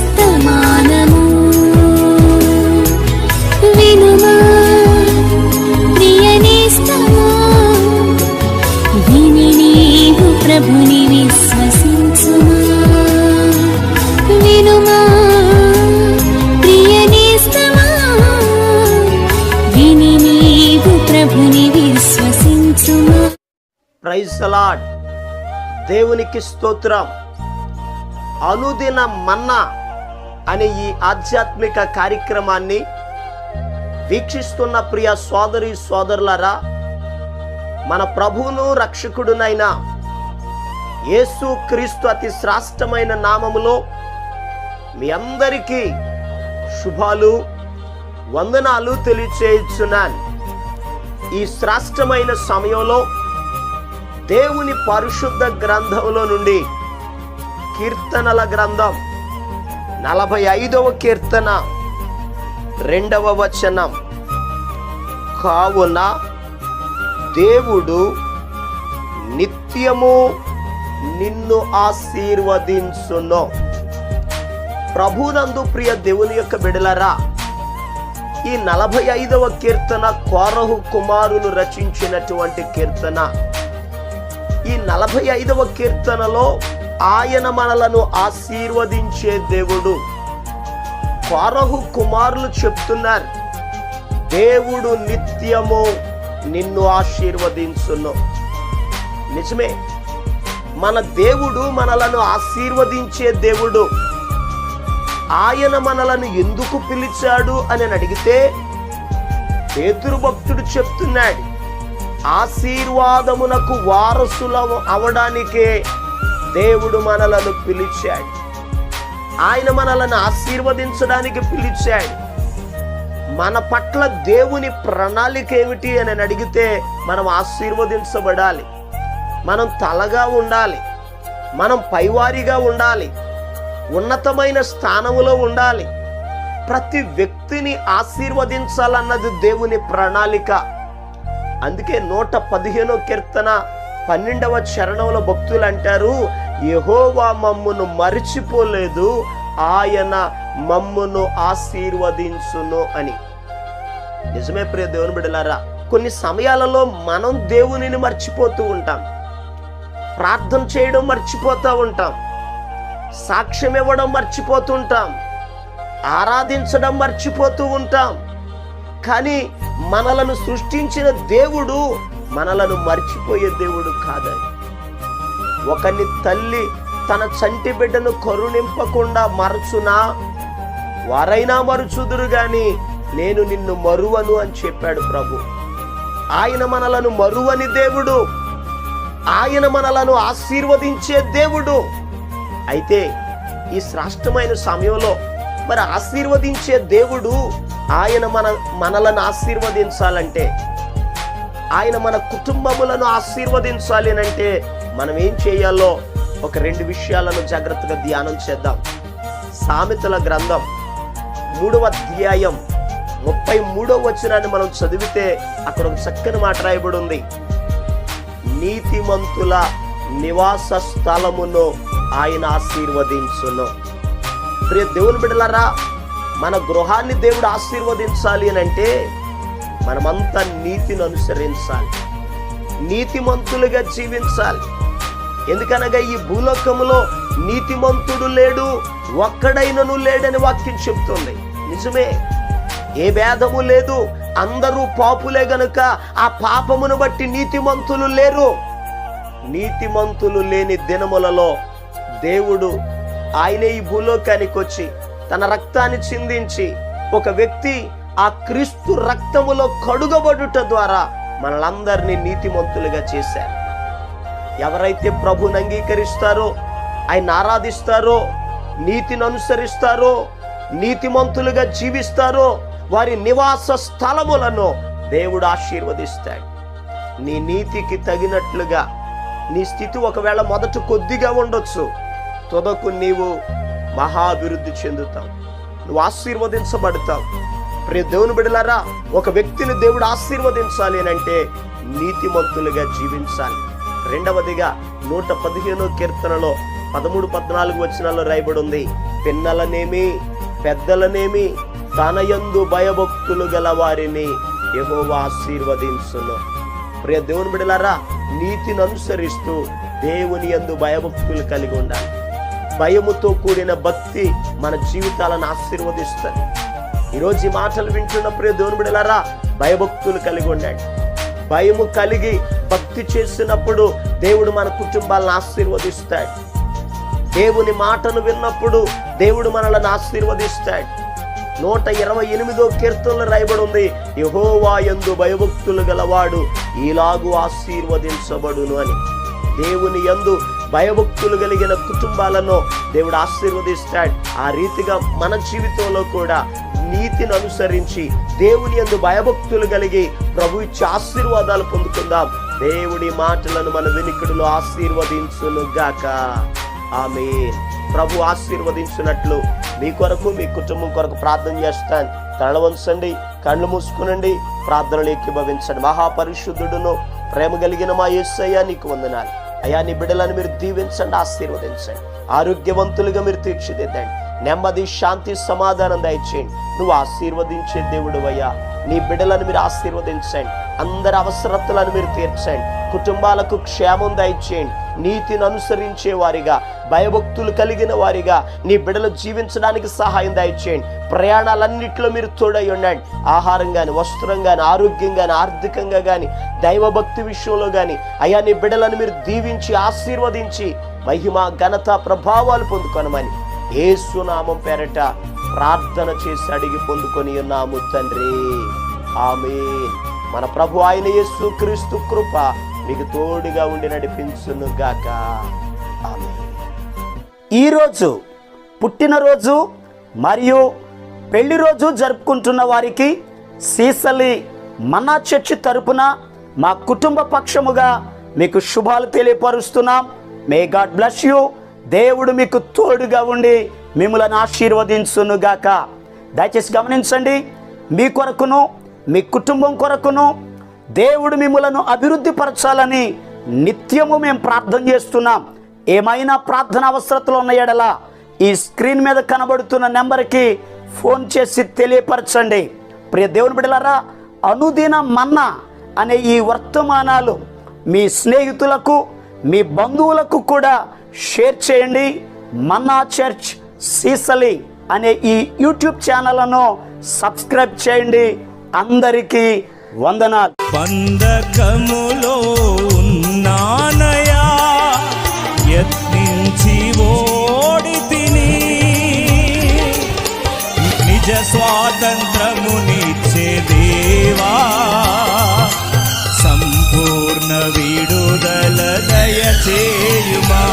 వర్తమానము వినుమా ప్రియ నేస్తమా, విని నీవు ప్రభుని విశ్వసించుమా. వినుమా ప్రియ నేస్తమా, విని నీవు ప్రభుని విశ్వసించుమా. Praise the lord. దేవునికి స్తోత్రం. అనుదిన మన్నా అనే ఈ ఆధ్యాత్మిక కార్యక్రమాన్ని వీక్షిస్తున్న ప్రియ సోదరి సోదరులారా, మన ప్రభువును రక్షకుడునైన యేసు క్రీస్తు అతి శ్రేష్టమైన నామములో మీ అందరికీ శుభాలు వందనాలు తెలియచేయుచున్నాను. ఈ శ్రేష్టమైన సమయంలో దేవుని పరిశుద్ధ గ్రంథంలో నుండి కీర్తనల గ్రంథం 45వ కీర్తన 2వ వచనం, కావున దేవుడు నిత్యము నిన్ను ఆశీర్వదించును. ప్రభునందు ప్రియ దేవుని యొక్క బిడలరా, ఈ 45వ కీర్తన కోరహు కుమారులు రచించినటువంటి కీర్తన. ఈ 45వ కీర్తనలో ఆయన మనలను ఆశీర్వదించే దేవుడు. కోరహు కుమారులు చెప్తున్నారు, దేవుడు నిత్యము నిన్ను ఆశీర్వదించును. నిజమే, మన దేవుడు మనలను ఆశీర్వదించే దేవుడు. ఆయన మనలను ఎందుకు పిలిచాడు అని అడిగితే పేతురు భక్తుడు చెప్తున్నాడు, ఆశీర్వాదమునకు వారసులం అవడానికే దేవుడు మనలను పిలిచాడు. ఆయన మనలను ఆశీర్వదించడానికి పిలిచాడు. మన పట్ల దేవుని ప్రణాళిక ఏమిటి అని అడిగితే మనం ఆశీర్వదించబడాలి, మనం తలగా ఉండాలి, మనం పైవారిగా ఉండాలి, ఉన్నతమైన స్థానములో ఉండాలి. ప్రతి వ్యక్తిని ఆశీర్వదించాలన్నది దేవుని ప్రణాళిక. అందుకే 115వ కీర్తన 12వ చరణంలో భక్తులు అంటారు, యెహోవా మమ్మును మరిచిపోలేదు, ఆయన మమ్మును ఆశీర్వదించును అని. నిజమే ప్రియ దేవుని బిడ్డలారా, కొన్ని సమయాలలో మనం దేవునిని మర్చిపోతూ ఉంటాం, ప్రార్థన చేయడం మర్చిపోతూ ఉంటాం, సాక్ష్యం ఇవ్వడం మర్చిపోతుంటాం, ఆరాధించడం మర్చిపోతూ ఉంటాం. కానీ మనలను సృష్టించిన దేవుడు మనలను మర్చిపోయే దేవుడు కాదని. ఒకని తల్లి తన చంటి బిడ్డను కరుణింపకుండా మరచునా, వారైనా మరుచుదురు గాని నేను నిన్ను మరువను అని చెప్పాడు ప్రభు. ఆయన మనలను మరువని దేవుడు, ఆయన మనలను ఆశీర్వదించే దేవుడు. అయితే ఈ శ్రేష్టమైన సమయంలో మరి ఆశీర్వదించే దేవుడు ఆయన మనలను ఆశీర్వదించాలంటే, ఆయన మన కుటుంబములను ఆశీర్వదించాలి అంటే మనం ఏం చేయాలో ఒక 2 విషయాలను జాగ్రత్తగా ధ్యానం చేద్దాం. సామెతల గ్రంథం 3వ అధ్యాయం 33వ వచనాన్ని మనం చదివితే అక్కడ ఒక చక్కని మాట రాయబడి ఉంది, నీతిమంతుల నివాస స్థలమును ఆయన ఆశీర్వదించును. ప్రియ దేవుని బిడ్డలారా, మన గృహాన్ని దేవుడు ఆశీర్వదించాలి అని అంటే మనమంతా నీతిని అనుసరించాలి, నీతిమంతులుగా జీవించాలి. ఎందుకనగా ఈ భూలోకములో నీతిమంతుడు లేడు, ఒక్కడైనను లేడని వాక్యం చెప్తుంది. నిజమే, ఏ భేదము లేదు, అందరూ పాపులే గనుక ఆ పాపమును బట్టి నీతిమంతులు లేరు. నీతిమంతులు లేని దినములలో దేవుడు ఆయనే ఈ భూలోకానికి వచ్చి తన రక్తాన్ని చిందించి ఒక వ్యక్తి ఆ క్రీస్తు రక్తములో కడుగబడుట ద్వారా మనలందరినీ నీతిమంతులుగా చేశారు. ఎవరైతే ప్రభువుని అంగీకరిస్తారో, ఆయన ఆరాధిస్తారో, నీతిని అనుసరిస్తారో, నీతిమంతులుగా జీవిస్తారో వారి నివాస స్థలములను దేవుడు ఆశీర్వదిస్తాడు. నీ నీతికి తగినట్లుగా నీ స్థితి ఒకవేళ మొదట కొద్దిగా ఉండొచ్చు, తుదకు నీవు మహాభివృద్ధి చెందుతావు, నువ్వు ఆశీర్వదించబడతావు. ప్రియ దేవుని బిడ్డలారా, ఒక వ్యక్తిని దేవుడు ఆశీర్వదించాలి అని అంటే నీతిమంతులుగా జీవించాలి. రెండవదిగా 115వ కీర్తనలో 13-14 వచనాల్లో రాయబడి ఉంది, పిన్నలనేమి పెద్దలనేమి తన యందు భయభక్తులు గల వారిని యెహోవా ఆశీర్వదించును. ప్రియ దేవుని బిడ్డలారా, నీతిని అనుసరిస్తూ దేవుని యందు భయభక్తులు కలిగి ఉండాలి. భయముతో కూడిన భక్తి మన జీవితాలను ఆశీర్వదిస్తుంది. ఈరోజు ఈ మాటలు వింటున్న ప్రియ దేవుని బిడ్డలారా, భయభక్తులు కలిగి ఉండండి. భయము కలిగి భక్తి చేసినప్పుడు దేవుడు మన కుటుంబాలను ఆశీర్వదిస్తాడు. దేవుని మాటను విన్నప్పుడు దేవుడు మనల్ని ఆశీర్వదిస్తాడు. 128వ కీర్తనలో రాయబడి ఉంది, యెహోవా యందు భయభక్తులు గలవాడు ఈలాగు ఆశీర్వదించబడును అని. దేవుని యందు భయభక్తులు కలిగిన కుటుంబాలను దేవుడు ఆశీర్వదిస్తాడు. ఆ రీతిగా మన జీవితంలో కూడా నీతిని అనుసరించి దేవుని యందు భయభక్తులు కలిగి ప్రభు ఇచ్చే ఆశీర్వాదాలు పొందుకుందాం. దేవుడి మాటలను మన వెనుకడులో ఆశీర్వదించును గాక. ఆమేన్. ప్రభు ఆశీర్వదించినట్లు మీ కొరకు మీ కుటుంబం కొరకు ప్రార్థన చేస్తాను. తల వంచండి, కళ్ళు మూసుకునండి, ప్రార్థనలు ఏకీభవించండి. మహాపరిశుద్ధుడును ప్రేమ కలిగిన మా యేసయ్యా, నీకు వందనాలు అయ్యా. నీ బిడ్డలను మీరు దీవించండి, ఆశీర్వదించండి, ఆరోగ్యవంతులుగా మీరు తీర్చిదిద్దండి. నెమ్మది, శాంతి, సమాధానం దయచేయండి. నువ్వు ఆశీర్వదించే దేవుడు అయ్యా. నీ బిడ్డలను మీరు ఆశీర్వదించండి, అందరి అవసరతలను మీరు తీర్చండి, కుటుంబాలకు క్షేమం దయచేయండి. నీతిని అనుసరించే వారిగా, భయభక్తులు కలిగిన వారిగా నీ బిడ్డలు జీవించడానికి సహాయం దయచేయండి. ప్రయాణాలన్నింటిలో మీరు తోడై ఉండండి. ఆహారం కానీ, వస్త్రం కానీ, ఆరోగ్యం కానీ, ఆర్థికంగా కానీ, దైవభక్తి విషయంలో కానీ అయ్యా నీ బిడ్డలను మీరు దీవించి ఆశీర్వదించి మహిమ, ఘనత, ప్రభావాలు పొందుకొనమని యేసు నామం పేరట ప్రార్థన చేసి అడిగి పొందుకొని ఉన్నాము తండ్రి. ఆమేన్. మన ప్రభు అయిన యేసు క్రీస్తు కృప మీకు తోడుగా ఉండి నడిపించును గాక. ఆమేన్. ఈరోజు పుట్టినరోజు మరియు పెళ్లి రోజు జరుపుకుంటున్న వారికి సీసలి మన్నా చర్చి తరపున మా కుటుంబ పక్షముగా మీకు శుభాలు తెలియపరుస్తున్నాం. May God bless you. దేవుడు మీకు తోడుగా ఉండి మిమ్మల్ని ఆశీర్వదించును గాక. దయచేసి గమనించండి, మీ కొరకును మీ కుటుంబం కొరకును దేవుడు మిమ్మలను అభివృద్ధి పరచాలని నిత్యము మేము ప్రార్థన చేస్తున్నాం. ఏమైనా ప్రార్థన అవసరతలు ఉన్న ఎడల ఈ స్క్రీన్ మీద కనబడుతున్న నెంబర్కి ఫోన్ చేసి తెలియపరచండి. ప్రియ దేవుని బిడ్డలారా, అనుదిన మన్నా అనే ఈ వర్తమానాలు మీ స్నేహితులకు, మీ బంధువులకు కూడా షేర్ చేయండి. మన్నా చర్చ్ సీసలి అనే ఈ యూట్యూబ్ ఛానల్ను సబ్స్క్రైబ్ చేయండి. అందరికీ వందనాలు. బంధకములో ఉన్నానయా, యత్నించి ఓడితిని, నిజ స్వాతంత్రమునిచ్చే దేవా, సంపూర్ణ విడుదల దయచేయుమా.